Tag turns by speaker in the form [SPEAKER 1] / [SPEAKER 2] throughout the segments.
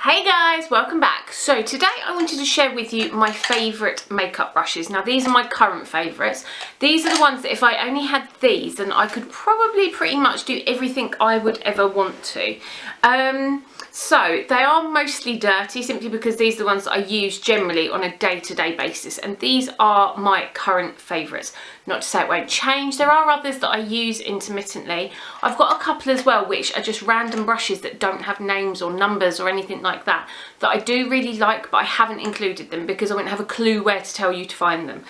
[SPEAKER 1] Hey guys, welcome back. So today I wanted to share with you my favourite makeup brushes. Now these are my current favourites. These are the ones that if I only had these then I could probably pretty much do everything I would ever want to. So they are mostly dirty simply because these are the ones that I use generally on a day-to-day basis, and these are my current favourites. Not to say it won't change, there are others that I use intermittently. I've got a couple as well which are just random brushes that don't have names or numbers or anything like that I do really like, but I haven't included them because I wouldn't have a clue where to tell you to find them.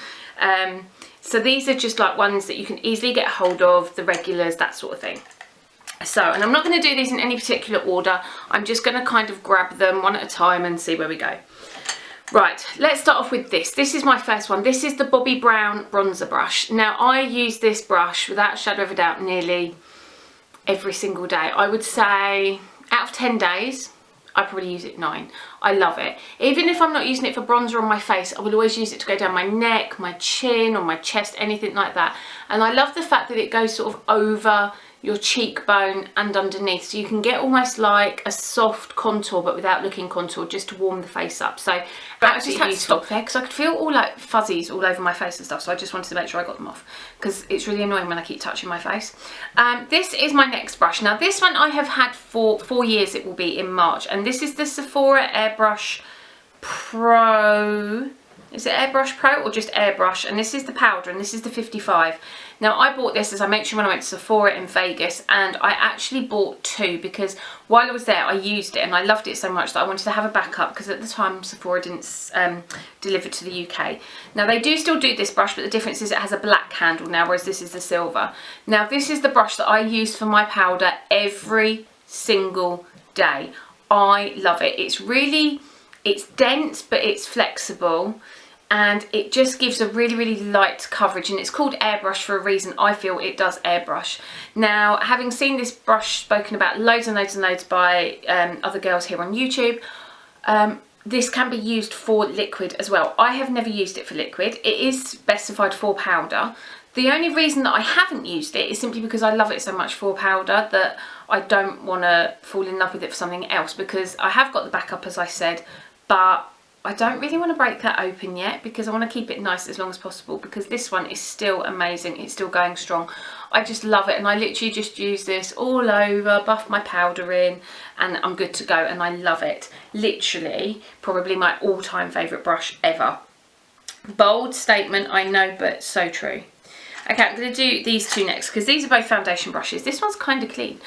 [SPEAKER 1] So these are just like ones that you can easily get hold of, the regulars, that sort of thing. So, and I'm not going to do these in any particular order, I'm just going to kind of grab them one at a time and see where we go. Right, let's start off with this. This is my first one. This is the Bobbi Brown bronzer brush. Now I use this brush without a shadow of a doubt nearly every single day. I would say out of 10 days, I probably use it 9. I love it. Even if I'm not using it for bronzer on my face, I will always use it to go down my neck, my chin, or my chest, anything like that. And I love the fact that it goes sort of over your cheekbone and underneath, so you can get almost like a soft contour but without looking contour, just to warm the face up. So I just had to stop there because I could feel all like fuzzies all over my face and stuff, so I just wanted to make sure I got them off because it's really annoying when I keep touching my face. This is my next brush. Now this one I have had for 4 years, it will be in March, and this is the Sephora Airbrush Pro. Is it Airbrush Pro or just Airbrush? And this is the powder, and this is the 55. Now I bought this, as I mentioned, when I went to Sephora in Vegas, and I actually bought 2 because while I was there I used it and I loved it so much that I wanted to have a backup, because at the time Sephora didn't deliver to the UK. Now they do still do this brush, but the difference is it has a black handle now, whereas this is the silver. Now this is the brush that I use for my powder every single day. I love it. It's dense but it's flexible, and it just gives a really light coverage, and it's called airbrush for a reason. I feel it does airbrush. Now having seen this brush spoken about loads and loads by other girls here on YouTube, this can be used for liquid as well. I have never used it for liquid. It is specified for powder. The only reason that I haven't used it is simply because I love it so much for powder that I don't want to fall in love with it for something else, because I have got the backup, as I said, but I don't really want to break that open yet because I want to keep it nice as long as possible, because this one is still amazing. It's still going strong. I just love it, and I literally just use this all over, buff my powder in, and I'm good to go, and I love it. Literally, probably my all-time favourite brush ever. Bold statement, I know, but so true. Okay, I'm going to do these 2 next because these are both foundation brushes. This one's kind of clean.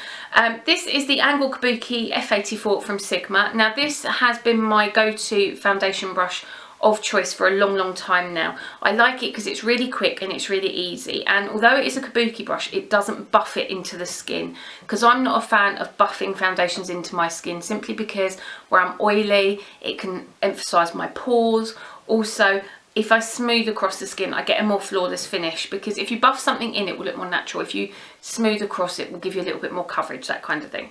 [SPEAKER 1] This is the Angle Kabuki F84 from Sigma. Now this has been my go-to foundation brush of choice for a long time now. I like it because it's really quick and it's really easy, and although it is a kabuki brush, it doesn't buff it into the skin, because I'm not a fan of buffing foundations into my skin, simply because where I'm oily it can emphasize my pores. Also, if I smooth across the skin, I get a more flawless finish, because if you buff something in, it will look more natural. If you smooth across, it will give you a little bit more coverage, that kind of thing.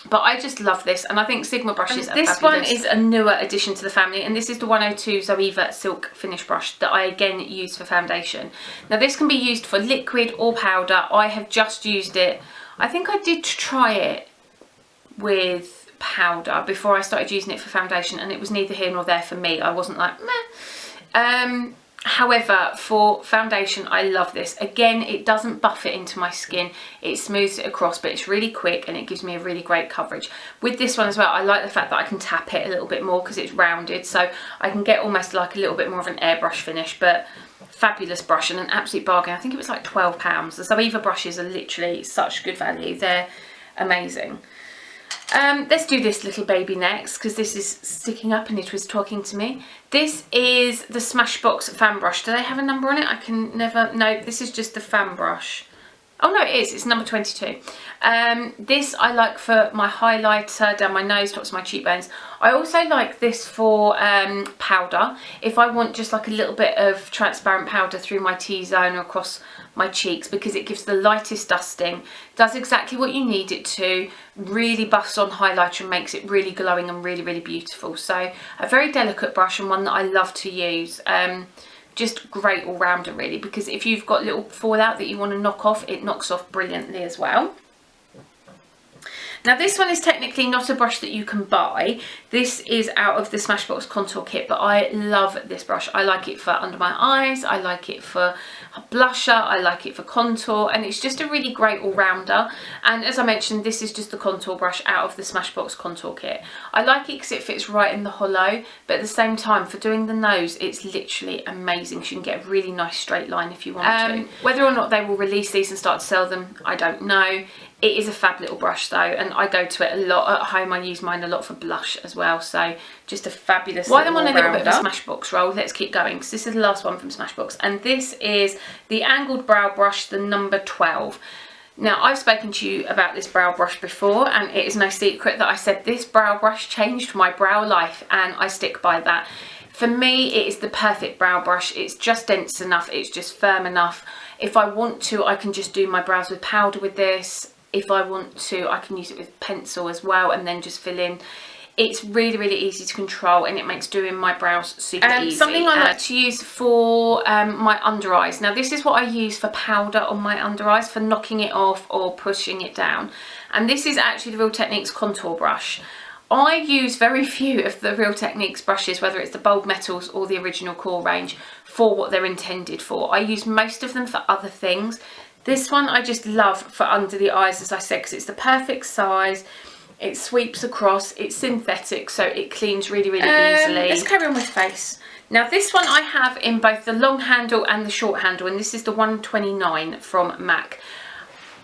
[SPEAKER 1] But I just love this, and I think Sigma brushes are fabulous. This one is a newer addition to the family, and this is the 102 Zoeva Silk Finish Brush that I again use for foundation. Now this can be used for liquid or powder. I have just used it. I think I did try it with powder before I started using it for foundation, and it was neither here nor there for me. I wasn't like, meh. However, for foundation, I love this. Again, it doesn't buff it into my skin, it smooths it across, but it's really quick and it gives me a really great coverage. With this one as well, I like the fact that I can tap it a little bit more because it's rounded, so I can get almost like a little bit more of an airbrush finish. But fabulous brush and an absolute bargain. I think it was like £12. The Zoeva brushes are literally such good value. They're amazing. Let's do this little baby next, because this is sticking up and it was talking to me. This is the Smashbox fan brush. Do they have a number on it? I can never... No, this is just the fan brush. Oh no, it is. It's number 22. This I like for my highlighter down my nose, tops of my cheekbones. I also like this for powder. If I want just like a little bit of transparent powder through my T-zone or across my cheeks, because it gives the lightest dusting, does exactly what you need it to, really buffs on highlighter and makes it really glowing and really beautiful. So a very delicate brush, and one that I love to use. Just great all-rounder really, because if you've got little fallout that you want to knock off, it knocks off brilliantly as well. Now this one is technically not a brush that you can buy. This is out of the Smashbox contour kit, but I love this brush. I like it for under my eyes, I like it for blusher, I like it for contour, and it's just a really great all-rounder. And as I mentioned, this is just the contour brush out of the Smashbox contour kit. I like it because it fits right in the hollow, but at the same time, for doing the nose, it's literally amazing. So you can get a really nice straight line if you want to. Whether or not they will release these and start to sell them, I don't know. It is a fab little brush though, and I go to it a lot at home. I use mine a lot for blush as well, so just a fabulous
[SPEAKER 2] While I'm on a little bit of a
[SPEAKER 1] Smashbox roll, let's keep going because this is the last one from Smashbox, and this is the angled brow brush, the number 12. Now, I've spoken to you about this brow brush before, and it is no secret that I said this brow brush changed my brow life, and I stick by that. For me, it is the perfect brow brush. It's just dense enough, it's just firm enough. If I want to, I can just do my brows with powder with this. If I want to, I can use it with pencil as well and then just fill in. It's really, really easy to control, and it makes doing my brows super easy. Something I like to use for my under eyes. Now this is what I use for powder on my under eyes, for knocking it off or pushing it down. And this is actually the Real Techniques contour brush. I use very few of the Real Techniques brushes, whether it's the Bold Metals or the original core range, for what they're intended for. I use most of them for other things. This one I just love for under the eyes, as I said, because it's the perfect size. It sweeps across, it's synthetic, so it cleans really, really easily. Let's carry on with face. Now this one I have in both the long handle and the short handle, and this is the 129 from MAC.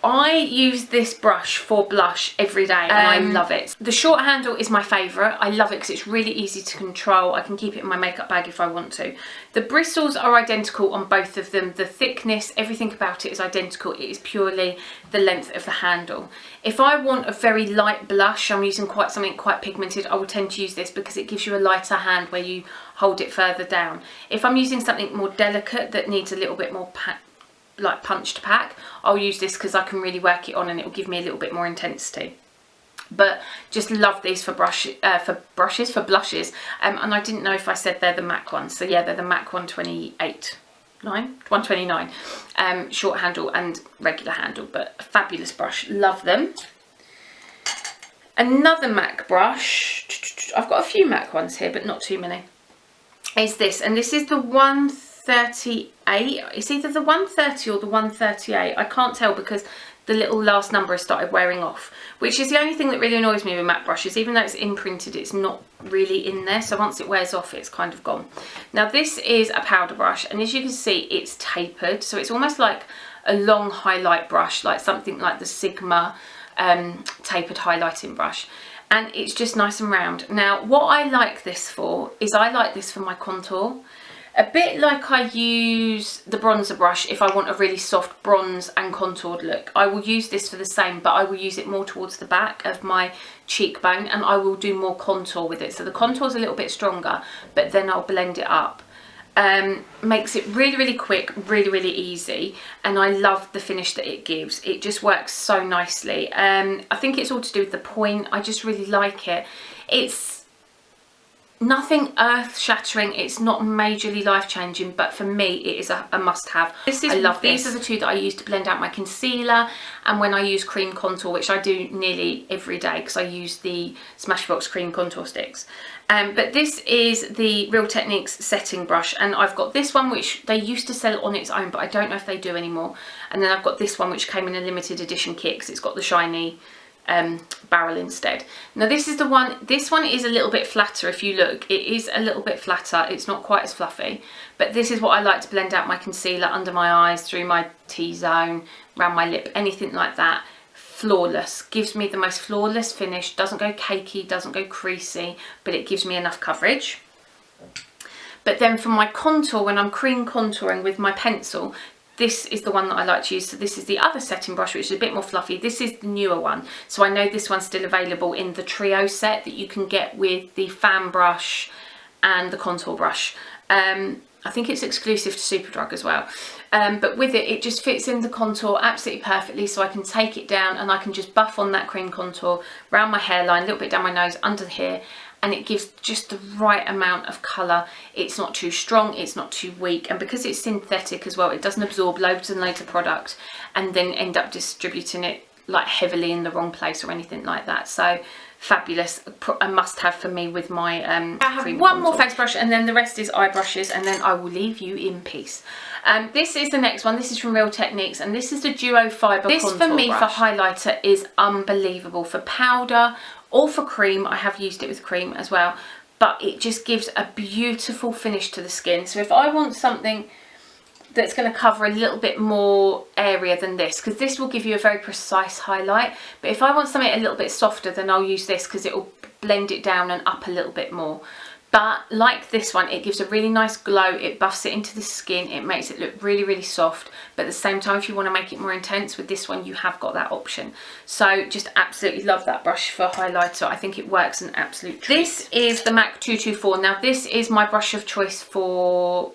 [SPEAKER 1] I use this brush for blush every day, and I love it. The short handle is my favourite. I love it because it's really easy to control. I can keep it in my makeup bag if I want to. The bristles are identical on both of them. The thickness, everything about it is identical. It is purely the length of the handle. If I want a very light blush, I'm using something quite pigmented, I will tend to use this because it gives you a lighter hand where you hold it further down. If I'm using something more delicate that needs a little bit more like punch to pack, I'll use this because I can really work it on and it will give me a little bit more intensity. But just love these for blushes, and I didn't know if I said they're the MAC ones. So yeah, they're the MAC 129 short handle and regular handle, but a fabulous brush, love them. Another MAC brush, I've got a few MAC ones here but not too many, is this, and this is the 138. It's either the 130 or the 138. I can't tell because the little last number has started wearing off, which is the only thing that really annoys me with matte brushes. Even though it's imprinted, it's not really in there, so once it wears off, it's kind of gone. Now this is a powder brush, and as you can see, it's tapered, so it's almost like a long highlight brush, like something like the Sigma tapered highlighting brush, and it's just nice and round. Now what I like this for is I like this for my contour. A bit like I use the bronzer brush if I want a really soft bronze and contoured look. I will use this for the same, but I will use it more towards the back of my cheekbone, and I will do more contour with it. So the contour's a little bit stronger, but then I'll blend it up. Makes it really, really quick, really, really easy, and I love the finish that it gives. It just works so nicely. I think it's all to do with the point. I just really like it. It's nothing earth-shattering, it's not majorly life-changing, but for me it is a must-have. I love this. These are the two that I use to blend out my concealer, and when I use cream contour, which I do nearly every day because I use the Smashbox cream contour sticks. But this is the Real Techniques setting brush, and I've got this one which they used to sell on its own, but I don't know if they do anymore. And then I've got this one which came in a limited edition kit because it's got the shiny barrel instead. Now this is the one, this one is a little bit flatter. If you look, it is a little bit flatter, it's not quite as fluffy, but this is what I like to blend out my concealer under my eyes, through my T-zone, around my lip, anything like that. Flawless, gives me the most flawless finish, doesn't go cakey, doesn't go creasy, but it gives me enough coverage. But then for my contour, when I'm cream contouring with my pencil, this is the one that I like to use. So this is the other setting brush, which is a bit more fluffy. This is the newer one. So I know this one's still available in the trio set that you can get with the fan brush and the contour brush. I think it's exclusive to Superdrug as well. But with it, it just fits in the contour absolutely perfectly. So I can take it down and I can just buff on that cream contour around my hairline, a little bit down my nose, under here. And it gives just the right amount of colour. It's not too strong, it's not too weak, and because it's synthetic as well, it doesn't absorb loads and loads of product and then end up distributing it like heavily in the wrong place or anything like that. So fabulous, a must have for me with my I have one more face brush, and then the rest is eye brushes, and then I will leave you in peace. This is the next one. This is from Real Techniques, and this is the Duo Fibre Contour brush. This for me for highlighter is unbelievable. For powder or for cream, I have used it with cream as well, but it just gives a beautiful finish to the skin. So if I want something that's going to cover a little bit more area than this, because this will give you a very precise highlight, but if I want something a little bit softer, then I'll use this because it will blend it down and up a little bit more. But like this one, it gives a really nice glow, it buffs it into the skin, it makes it look really, really soft, but at the same time, if you want to make it more intense with this one, you have got that option. So just absolutely love that brush for highlighter. I think it works an absolute treat. This is the MAC 224. Now this is my brush of choice for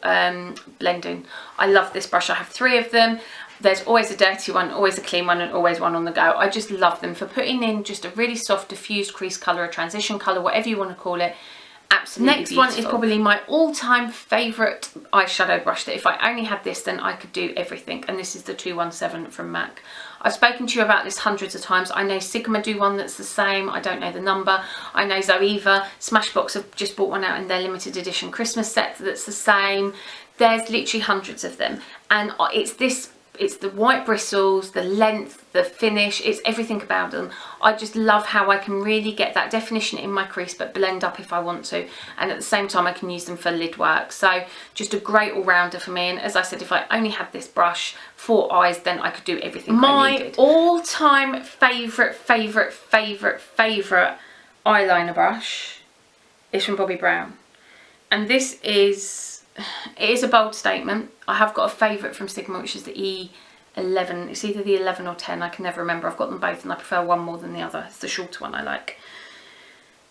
[SPEAKER 1] blending. I love this brush. I have 3 of them. There's always a dirty one, always a clean one, and always one on the go. I just love them for putting in just a really soft diffused crease colour, a transition colour, whatever you want to call it. Absolutely Next beautiful. One is probably my all-time favourite eyeshadow brush, that if I only had this, then I could do everything, and this is the 217 from MAC. I've spoken to you about this hundreds of times. I know Sigma do one that's the same. I don't know the number. I know Zoeva, Smashbox have just bought one out in their limited edition Christmas set that's the same. There's literally hundreds of them, and it's the white bristles, the length, the finish, it's everything about them. I just love how I can really get that definition in my crease but blend up if I want to, and at the same time I can use them for lid work. So just a great all-rounder for me, and as I said, if I only had this brush for eyes, then I could do everything I needed. My all-time favourite eyeliner brush is from Bobbi Brown, and this is... it is a bold statement. I have got a favourite from Sigma, which is the E11. It's either the 11 or 10. I can never remember. I've got them both and I prefer one more than the other. It's the shorter one I like.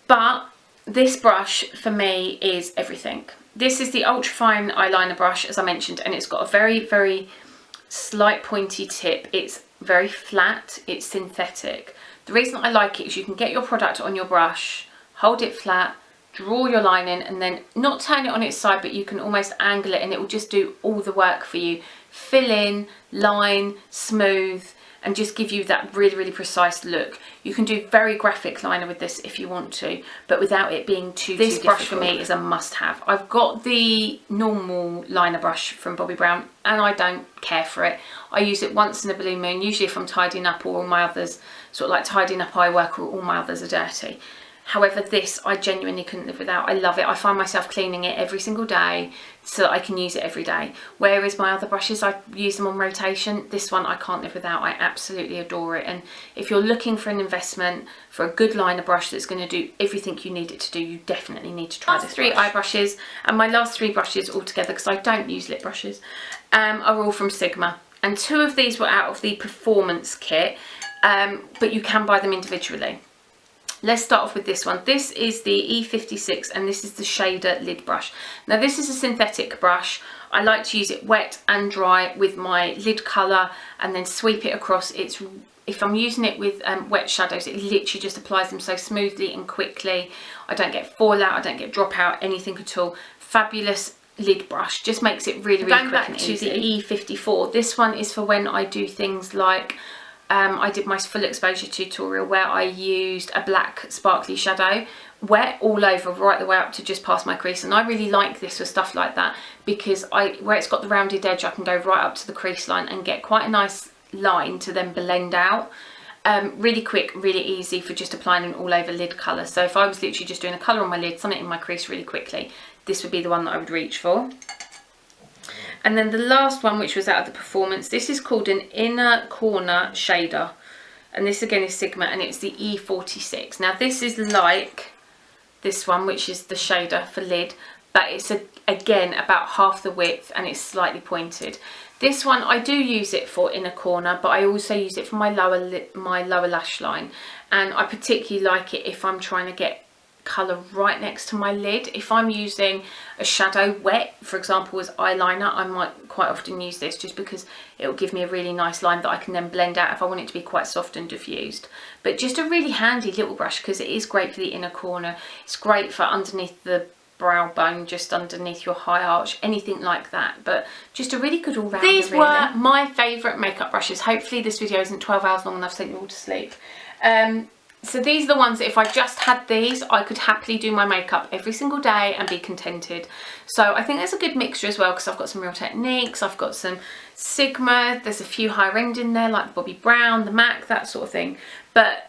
[SPEAKER 1] But this brush for me is everything. This is the ultra fine eyeliner brush, as I mentioned, and it's got a very, very slight pointy tip. It's very flat. It's synthetic. The reason I like it is you can get your product on your brush, hold it flat, draw your line in, and then not turn it on its side, but you can almost angle it and it will just do all the work for you. Fill in, line, smooth, and just give you that really, really precise look. You can do very graphic liner with this if you want to, but without it being too difficult. This brush for me is a must-have. I've got the normal liner brush from Bobbi Brown and I don't care for it. I use it once in a blue moon, usually if I'm tidying up or all my others, sort of like tidying up eye work, or all my others are dirty. However, this I genuinely couldn't live without. I love it. I find myself cleaning it every single day so that I can use it every day. Whereas my other brushes, I use them on rotation. This one I can't live without. I absolutely adore it. And if you're looking for an investment for a good liner brush that's going to do everything you need it to do, you definitely need to try this. 3 eye brushes, and my last 3 brushes altogether, because I don't use lip brushes, are all from Sigma. And 2 of these were out of the performance kit, but you can buy them individually. Let's start off with this one. This is the E56 and this is the shader lid brush. Now this is a synthetic brush. I like to use it wet and dry with my lid colour and then sweep it across. If I'm using it with wet shadows, it literally just applies them so smoothly and quickly. I don't get fallout, I don't get dropout, anything at all. Fabulous lid brush, just makes it really, really quick and easy. Going back to the E54, this one is for when I do things like I did my full exposure tutorial where I used a black sparkly shadow, wet all over right the way up to just past my crease, and I really like this for stuff like that because where it's got the rounded edge, I can go right up to the crease line and get quite a nice line to then blend out. Really quick, really easy for just applying an all over lid colour. So if I was literally just doing a colour on my lid, something in my crease really quickly, this would be the one that I would reach for. And then the last one, which was out of the performance, this is called an inner corner shader, and this again is Sigma and it's the E46. Now this is like this one, which is the shader for lid, but it's again about half the width and it's slightly pointed. This one I do use it for inner corner, but I also use it for my lower lash line, and I particularly like it if I'm trying to get colour right next to my lid. If I'm using a shadow wet, for example, as eyeliner, I might quite often use this just because it will give me a really nice line that I can then blend out if I want it to be quite soft and diffused. But just a really handy little brush because it is great for the inner corner. It's great for underneath the brow bone just underneath your high arch, anything like that, but just a really good all-rounder. These
[SPEAKER 2] really
[SPEAKER 1] were my favourite makeup brushes. Hopefully this video isn't 12 hours long and I've sent you all to sleep. So these are the ones that if I just had these, I could happily do my makeup every single day and be contented. So I think there's a good mixture as well, because I've got some Real Techniques, I've got some Sigma, there's a few higher end in there like the Bobbi Brown, the MAC, that sort of thing. But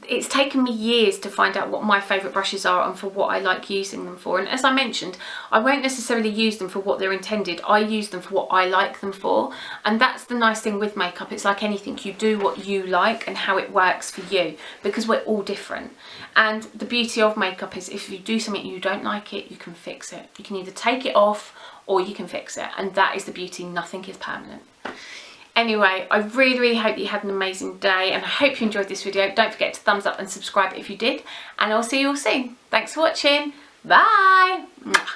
[SPEAKER 1] it's taken me years to find out what my favourite brushes are and for what I like using them for. And as I mentioned, I won't necessarily use them for what they're intended. I use them for what I like them for. And that's the nice thing with makeup. It's like anything. You do what you like and how it works for you, because we're all different. And the beauty of makeup is if you do something and you don't like it, you can fix it. You can either take it off or you can fix it. And that is the beauty. Nothing is permanent. Anyway, I really hope you had an amazing day, and I hope you enjoyed this video. Don't forget to thumbs up and subscribe if you did, and I'll see you all soon. Thanks for watching. Bye. Mwah.